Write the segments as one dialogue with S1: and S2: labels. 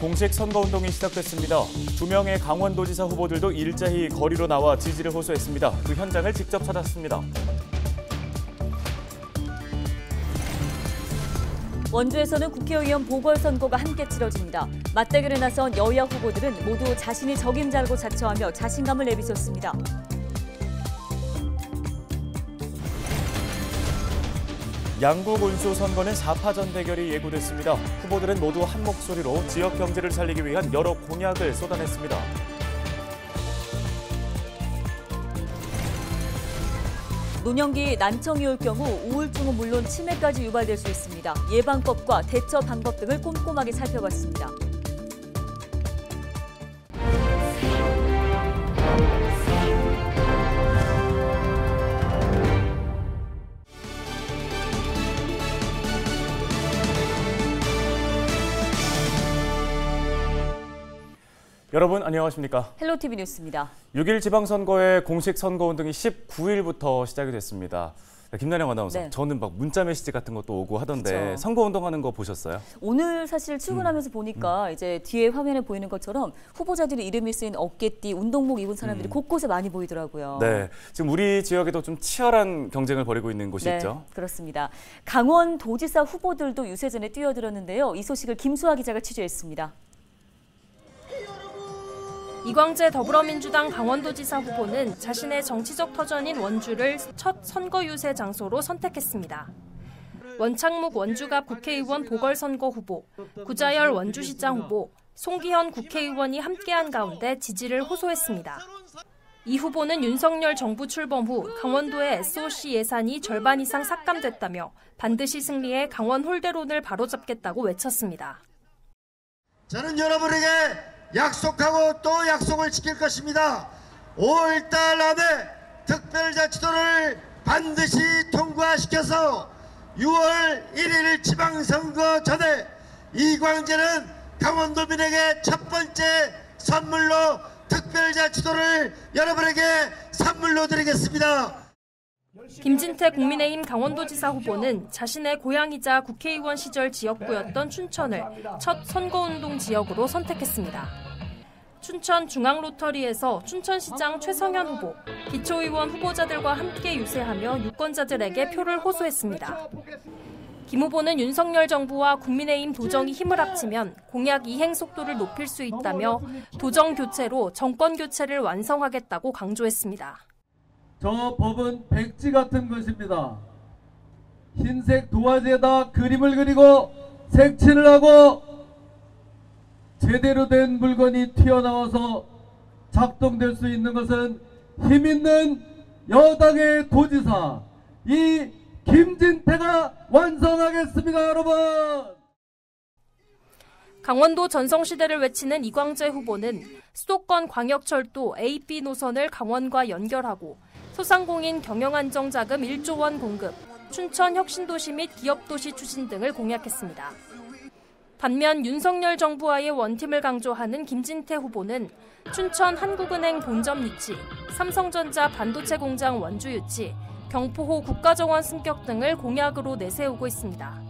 S1: 공식 선거운동이 시작됐습니다. 2명의 강원도지사 후보들도 일제히 거리로 나와 지지를 호소했습니다. 그 현장을 직접 찾았습니다.
S2: 원주에서는 국회의원 보궐선거가 함께 치러집니다. 맞대결에 나선 여야 후보들은 모두 자신이 적임자라고 자처하며 자신감을 내비쳤습니다.
S1: 양구 운수 선거는 4파전 대결이 예고됐습니다. 후보들은 모두 한 목소리로 지역 경제를 살리기 위한 여러 공약을 쏟아냈습니다.
S2: 노년기 난청이 올 경우 우울증은 물론 치매까지 유발될 수 있습니다. 예방법과 대처 방법 등을 꼼꼼하게 살펴봤습니다.
S1: 여러분 안녕하십니까?
S2: 헬로티비 뉴스입니다.
S1: 6일 지방선거의 공식 선거운동이 19일부터 시작이 됐습니다. 김나영 아나운서,
S2: 네.
S1: 저는 막 문자 메시지 같은 것도 오고 하던데
S2: 그쵸.
S1: 선거운동하는 거 보셨어요?
S2: 오늘 사실 출근하면서 보니까 이제 뒤에 화면에 보이는 것처럼 후보자들의 이름이 쓰인 어깨띠, 운동복 입은 사람들이 곳곳에 많이 보이더라고요.
S1: 네, 지금 우리 지역에도 좀 치열한 경쟁을 벌이고 있는 곳이
S2: 네,
S1: 있죠?
S2: 그렇습니다. 강원도지사 후보들도 유세전에 뛰어들었는데요. 이 소식을 김수아 기자가 취재했습니다.
S3: 이광재 더불어민주당 강원도지사 후보는 자신의 정치적 터전인 원주를 첫 선거 유세 장소로 선택했습니다. 원창묵 원주갑 국회의원 보궐선거 후보, 구자열 원주시장 후보, 송기현 국회의원이 함께한 가운데 지지를 호소했습니다. 이 후보는 윤석열 정부 출범 후 강원도의 SOC 예산이 절반 이상 삭감됐다며 반드시 승리해 강원 홀대론을 바로잡겠다고 외쳤습니다.
S4: 저는 여러분에게 약속하고 또 약속을 지킬 것입니다. 5월달 안에 특별자치도를 반드시 통과시켜서 6월 1일 지방선거 전에 이광재는 강원도민에게 첫 번째 선물로 특별자치도를 여러분에게 선물로 드리겠습니다.
S3: 김진태 국민의힘 강원도지사 후보는 자신의 고향이자 국회의원 시절 지역구였던 춘천을 첫 선거운동 지역으로 선택했습니다. 춘천 중앙로터리에서 춘천시장 최성현 후보, 기초의원 후보자들과 함께 유세하며 유권자들에게 표를 호소했습니다. 김 후보는 윤석열 정부와 국민의힘 도정이 힘을 합치면 공약 이행 속도를 높일 수 있다며 도정 교체로 정권 교체를 완성하겠다고 강조했습니다.
S5: 저 법은 백지 같은 것입니다. 흰색 도화지에다 그림을 그리고 색칠을 하고 제대로 된 물건이 튀어나와서 작동될 수 있는 것은 힘 있는 여당의 도지사 이 김진태가 완성하겠습니다, 여러분.
S3: 강원도 전성시대를 외치는 이광재 후보는 수도권 광역철도 A-B 노선을 강원과 연결하고 소상공인 경영안정자금 1조 원 공급, 춘천 혁신도시 및 기업도시 추진 등을 공약했습니다. 반면 윤석열 정부와의 원팀을 강조하는 김진태 후보는 춘천 한국은행 본점 유치, 삼성전자 반도체 공장 원주 유치, 경포호 국가정원 승격 등을 공약으로 내세우고 있습니다.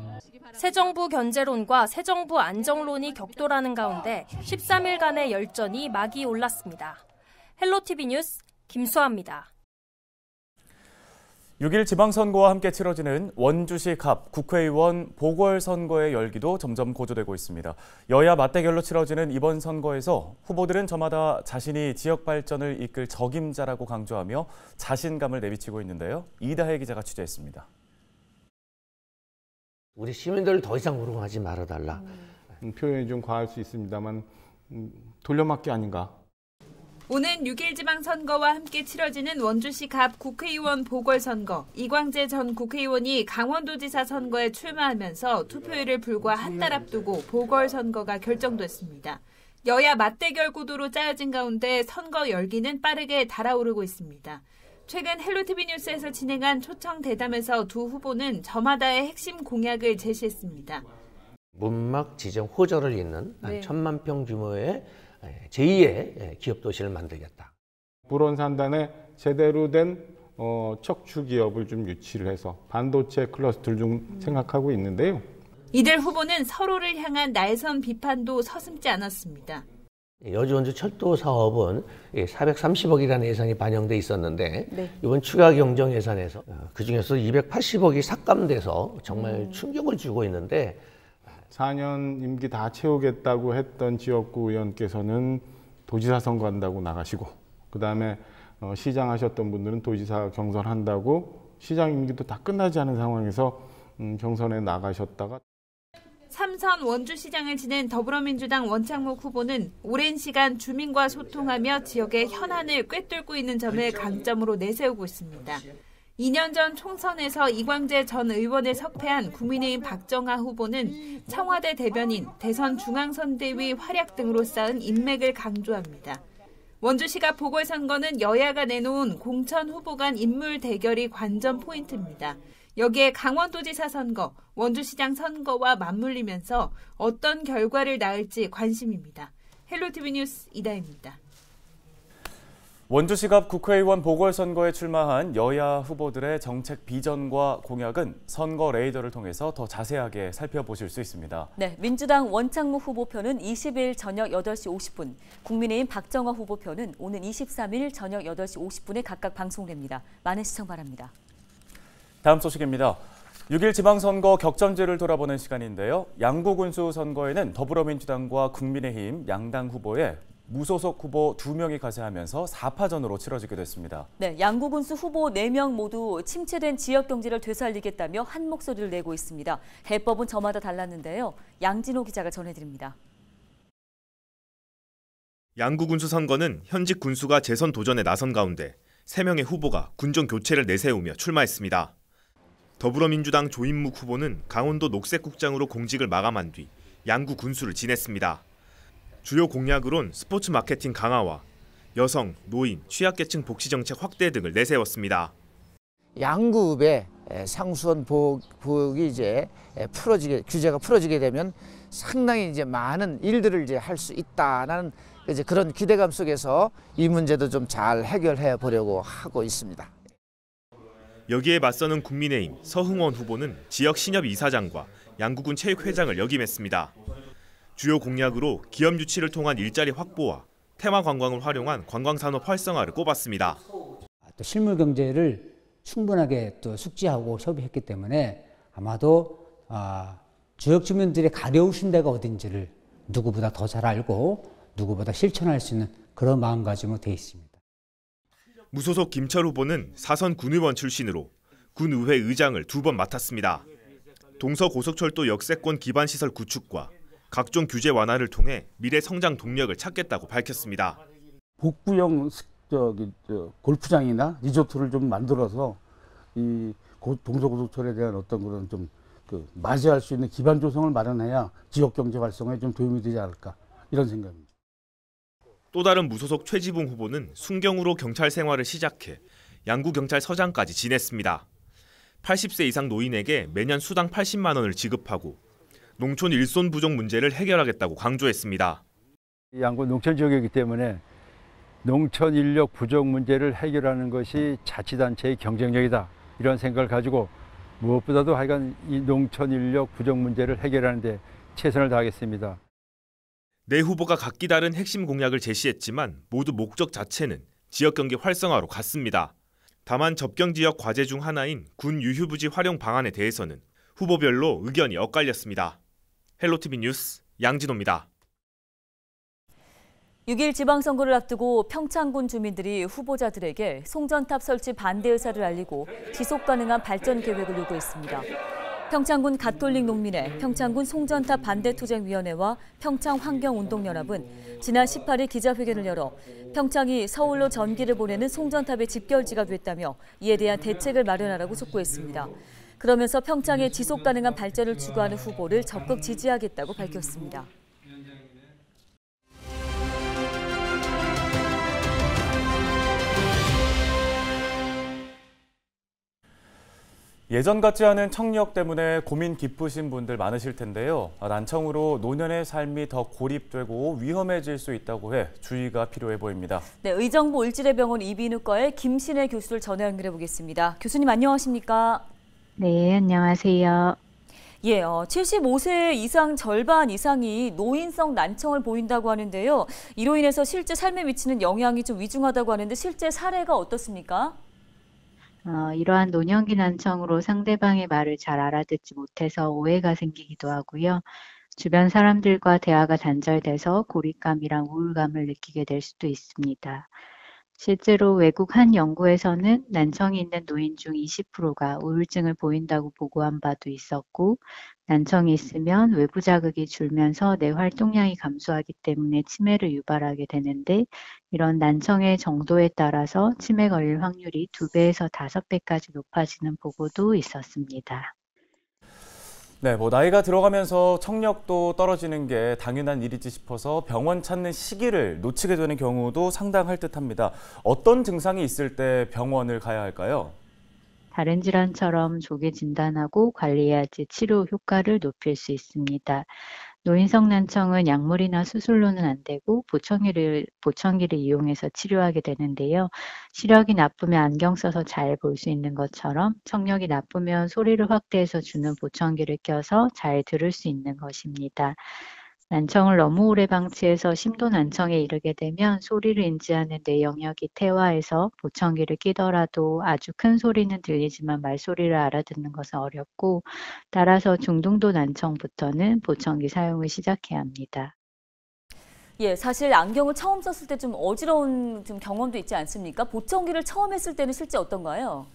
S3: 새정부 견제론과 새정부 안정론이 격돌하는 가운데 13일간의 열전이 막이 올랐습니다. 헬로티비 뉴스 김수아입니다.
S1: 6일 지방선거와 함께 치러지는 원주시 갑 국회의원 보궐선거의 열기도 점점 고조되고 있습니다. 여야 맞대결로 치러지는 이번 선거에서 후보들은 저마다 자신이 지역 발전을 이끌 적임자라고 강조하며 자신감을 내비치고 있는데요. 이다혜 기자가 취재했습니다.
S6: 우리 시민들을 더 이상 우롱하지 말아달라.
S7: 표현이 좀 과할 수 있습니다만 돌려막기 아닌가.
S8: 오는 6일 지방선거와 함께 치러지는 원주시 갑 국회의원 보궐선거. 이광재 전 국회의원이 강원도지사 선거에 출마하면서 투표일을 불과 한 달 앞두고 보궐선거가 결정됐습니다. 여야 맞대결 구도로 짜여진 가운데 선거 열기는 빠르게 달아오르고 있습니다. 최근 헬로티비 뉴스에서 진행한 초청 대담에서 두 후보는 저마다의 핵심 공약을 제시했습니다.
S6: 문막 지정 호조를 잇는 한 1,000만 평 규모의 제2의 기업도시를 만들겠다.
S7: 불원산단에 제대로 된 척추기업을 좀 유치를 해서 반도체 클러스터를 좀 생각하고 있는데요.
S8: 이들 후보는 서로를 향한 날선 비판도 서슴지 않았습니다.
S6: 여주 원주 철도 사업은 430억이라는 예산이 반영돼 있었는데
S2: 네.
S6: 이번 추가 경정 예산에서 그중에서 280억이 삭감돼서 정말 충격을 주고 있는데
S7: 4년 임기 다 채우겠다고 했던 지역구 의원께서는 도지사 선거한다고 나가시고 그다음에 시장 하셨던 분들은 도지사 경선한다고 시장 임기도 다 끝나지 않은 상황에서 경선에 나가셨다가
S8: 3선 원주시장을 지낸 더불어민주당 원창목 후보는 오랜 시간 주민과 소통하며 지역의 현안을 꿰뚫고 있는 점을 강점으로 내세우고 있습니다. 2년 전 총선에서 이광재 전 의원을 석패한 국민의힘 박정하 후보는 청와대 대변인, 대선 중앙선대위 활약 등으로 쌓은 인맥을 강조합니다. 원주시가 보궐선거는 여야가 내놓은 공천 후보 간 인물 대결이 관전 포인트입니다. 여기에 강원도지사 선거, 원주시장 선거와 맞물리면서 어떤 결과를 낳을지 관심입니다. 헬로티비 뉴스 이다혜입니다.
S1: 원주시갑 국회의원 보궐선거에 출마한 여야 후보들의 정책 비전과 공약은 선거 레이더를 통해서 더 자세하게 살펴보실 수 있습니다.
S2: 네, 민주당 원창목 후보표는 20일 저녁 8시 50분, 국민의힘 박정하 후보표는 오는 23일 저녁 8시 50분에 각각 방송됩니다. 많은 시청 바랍니다.
S1: 다음 소식입니다. 6일 지방선거 격전지를 돌아보는 시간인데요. 양구군수 선거에는 더불어민주당과 국민의힘 양당 후보의 무소속 후보 2명이 가세하면서 4파전으로 치러지게 됐습니다.
S2: 네, 양구군수 후보 4명 모두 침체된 지역 경제를 되살리겠다며 한 목소리를 내고 있습니다. 해법은 저마다 달랐는데요. 양진호 기자가 전해드립니다.
S9: 양구군수 선거는 현직 군수가 재선 도전에 나선 가운데 3명의 후보가 군정 교체를 내세우며 출마했습니다. 더불어민주당 조인묵 후보는 강원도 녹색국장으로 공직을 마감한 뒤 양구 군수를 지냈습니다. 주요 공약으론 스포츠 마케팅 강화와 여성, 노인, 취약계층 복지정책 확대 등을 내세웠습니다.
S10: 양구읍의 상수원 보호구역이 이제 규제가 풀어지게 되면 상당히 이제 많은 일들을 이제 할 수 있다라는 이제 그런 기대감 속에서 이 문제도 좀 잘 해결해 보려고 하고 있습니다.
S9: 여기에 맞서는 국민의힘 서흥원 후보는 지역 신협 이사장과 양구군 체육회장을 역임했습니다. 주요 공약으로 기업 유치를 통한 일자리 확보와 테마 관광을 활용한 관광산업 활성화를 꼽았습니다.
S11: 또 실물 경제를 충분하게 또 숙지하고 협의했기 때문에 아마도 지역 주민들이 가려우신 데가 어딘지를 누구보다 더 잘 알고 누구보다 실천할 수 있는 그런 마음가짐으로 돼 있습니다.
S9: 무소속 김철 후보는 사선 군의원 출신으로 군의회 의장을 2번 맡았습니다. 동서고속철도 역세권 기반시설 구축과 각종 규제 완화를 통해 미래 성장 동력을 찾겠다고 밝혔습니다.
S12: 복부형 골프장이나 리조트를 좀 만들어서 이 동서고속철에 대한 어떤 그런 좀 맞이할 수 있는 기반 조성을 마련해야 지역 경제 활성화에 좀 도움이 되지 않을까 이런 생각입니다.
S9: 또 다른 무소속 최지붕 후보는 순경으로 경찰 생활을 시작해 양구경찰서장까지 지냈습니다. 80세 이상 노인에게 매년 수당 80만 원을 지급하고 농촌 일손 부족 문제를 해결하겠다고 강조했습니다.
S13: 양구 농촌 지역이기 때문에 농촌 인력 부족 문제를 해결하는 것이 자치단체의 경쟁력이다. 이런 생각을 가지고 무엇보다도 하여간 이 농촌 인력 부족 문제를 해결하는 데 최선을 다하겠습니다.
S9: 네 후보가 각기 다른 핵심 공약을 제시했지만 모두 목적 자체는 지역경제 활성화로 같습니다. 다만 접경지역 과제 중 하나인 군 유휴부지 활용 방안에 대해서는 후보별로 의견이 엇갈렸습니다. 헬로티비 뉴스 양진호입니다.
S2: 6일 지방선거를 앞두고 평창군 주민들이 후보자들에게 송전탑 설치 반대 의사를 알리고 지속가능한 발전 계획을 요구했습니다. 평창군 가톨릭 농민회, 평창군 송전탑 반대투쟁위원회와 평창환경운동연합은 지난 18일 기자회견을 열어 평창이 서울로 전기를 보내는 송전탑의 집결지가 됐다며 이에 대한 대책을 마련하라고 촉구했습니다. 그러면서 평창의 지속가능한 발전을 추구하는 후보를 적극 지지하겠다고 밝혔습니다.
S1: 예전 같지 않은 청력 때문에 고민 깊으신 분들 많으실 텐데요. 난청으로 노년의 삶이 더 고립되고 위험해질 수 있다고 해 주의가 필요해 보입니다.
S2: 네, 의정부 을지대병원 이비인후과의 김신혜 교수를 전화 연결해 보겠습니다. 교수님 안녕하십니까?
S14: 네, 안녕하세요.
S2: 예, 75세 이상 절반 이상이 노인성 난청을 보인다고 하는데요. 이로 인해서 실제 삶에 미치는 영향이 좀 위중하다고 하는데 실제 사례가 어떻습니까?
S14: 이러한 노년기 난청으로 상대방의 말을 잘 알아듣지 못해서 오해가 생기기도 하고요. 주변 사람들과 대화가 단절돼서 고립감이랑 우울감을 느끼게 될 수도 있습니다. 실제로 외국 한 연구에서는 난청이 있는 노인 중 20%가 우울증을 보인다고 보고한 바도 있었고, 난청이 있으면 외부 자극이 줄면서 뇌 활동량이 감소하기 때문에 치매를 유발하게 되는데, 이런 난청의 정도에 따라서 치매 걸릴 확률이 2배에서 5배까지 높아지는 보고도 있었습니다.
S1: 네, 나이가 들어가면서 청력도 떨어지는 게 당연한 일이지 싶어서 병원 찾는 시기를 놓치게 되는 경우도 상당할 듯합니다. 어떤 증상이 있을 때 병원을 가야 할까요?
S14: 다른 질환처럼 조기 진단하고 관리해야지 치료 효과를 높일 수 있습니다. 노인성 난청은 약물이나 수술로는 안 되고 보청기를 이용해서 치료하게 되는데요. 시력이 나쁘면 안경 써서 잘 볼 수 있는 것처럼 청력이 나쁘면 소리를 확대해서 주는 보청기를 껴서 잘 들을 수 있는 것입니다. 난청을 너무 오래 방치해서 심도 난청에 이르게 되면 소리를 인지하는 뇌 영역이 퇴화해서 보청기를 끼더라도 아주 큰 소리는 들리지만 말소리를 알아듣는 것은 어렵고, 따라서 중등도 난청부터는 보청기 사용을 시작해야 합니다.
S2: 예, 사실 안경을 처음 썼을 때 좀 어지러운 경험도 있지 않습니까? 보청기를 처음 했을 때는 실제 어떤가요?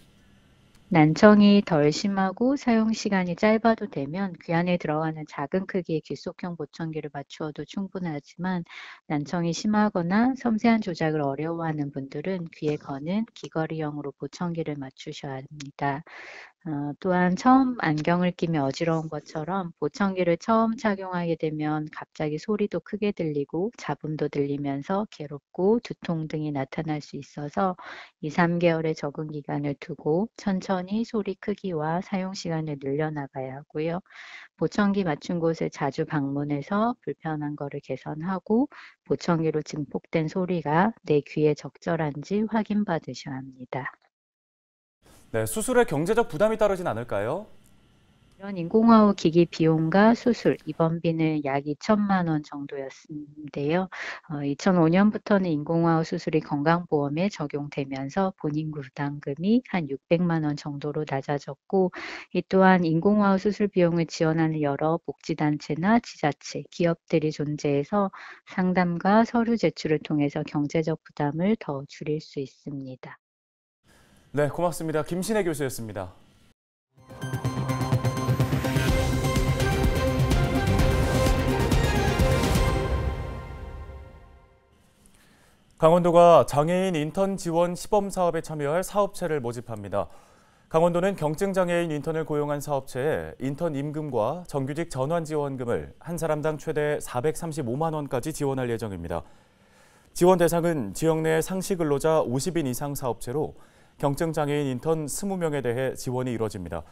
S14: 난청이 덜 심하고 사용 시간이 짧아도 되면 귀 안에 들어가는 작은 크기의 귓속형 보청기를 맞추어도 충분하지만, 난청이 심하거나 섬세한 조작을 어려워하는 분들은 귀에 거는 귀걸이형으로 보청기를 맞추셔야 합니다. 또한 처음 안경을 끼며 어지러운 것처럼 보청기를 처음 착용하게 되면 갑자기 소리도 크게 들리고 잡음도 들리면서 괴롭고 두통 등이 나타날 수 있어서 2, 3개월의 적응 기간을 두고 천천히 소리 크기와 사용 시간을 늘려나가야 하고요. 보청기 맞춘 곳을 자주 방문해서 불편한 거를 개선하고 보청기로 증폭된 소리가 내 귀에 적절한지 확인받으셔야 합니다.
S1: 네, 수술에 경제적 부담이 따르진 않을까요?
S14: 이런 인공호흡 기기 비용과 수술, 입원비는 약 2천만 원 정도였는데요. 2005년부터는 인공호흡 수술이 건강보험에 적용되면서 본인 부담금이 한 600만 원 정도로 낮아졌고, 이 또한 인공호흡 수술 비용을 지원하는 여러 복지단체나 지자체, 기업들이 존재해서 상담과 서류 제출을 통해서 경제적 부담을 더 줄일 수 있습니다.
S1: 네, 고맙습니다. 김신혜 교수였습니다. 강원도가 장애인 인턴 지원 시범 사업에 참여할 사업체를 모집합니다. 강원도는 경증장애인 인턴을 고용한 사업체에 인턴 임금과 정규직 전환 지원금을 한 사람당 최대 435만 원까지 지원할 예정입니다. 지원 대상은 지역 내 상시 근로자 50인 이상 사업체로 경증장애인 인턴 20명에 대해 지원이 이뤄집니다.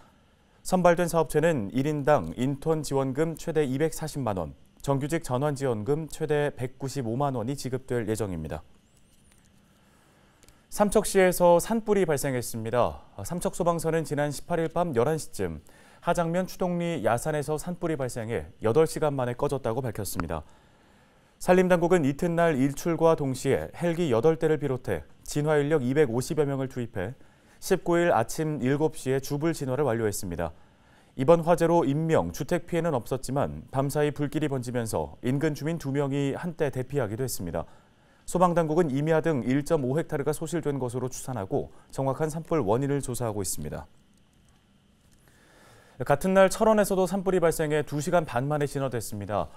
S1: 선발된 사업체는 1인당 인턴 지원금 최대 240만 원, 정규직 전환 지원금 최대 195만 원이 지급될 예정입니다. 삼척시에서 산불이 발생했습니다. 삼척소방서는 지난 18일 밤 11시쯤 하장면 추동리 야산에서 산불이 발생해 8시간 만에 꺼졌다고 밝혔습니다. 산림당국은 이튿날 일출과 동시에 헬기 8대를 비롯해 진화 인력 250여 명을 투입해 19일 아침 7시에 주불 진화를 완료했습니다. 이번 화재로 인명, 주택 피해는 없었지만 밤사이 불길이 번지면서 인근 주민 2명이 한때 대피하기도 했습니다. 소방당국은 임야 등 1.5헥타르가 소실된 것으로 추산하고 정확한 산불 원인을 조사하고 있습니다. 같은 날 철원에서도 산불이 발생해 2시간 반 만에 진화됐습니다.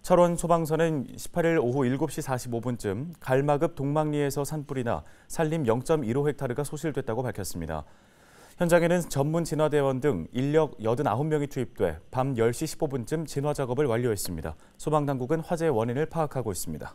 S1: 철원 소방서는 18일 오후 7시 45분쯤 갈마급 동막리에서 산불이 나 산림 0.15헥타르가 소실됐다고 밝혔습니다. 현장에는 전문 진화대원 등 인력 89명이 투입돼 밤 10시 15분쯤 진화 작업을 완료했습니다. 소방당국은 화재의 원인을 파악하고 있습니다.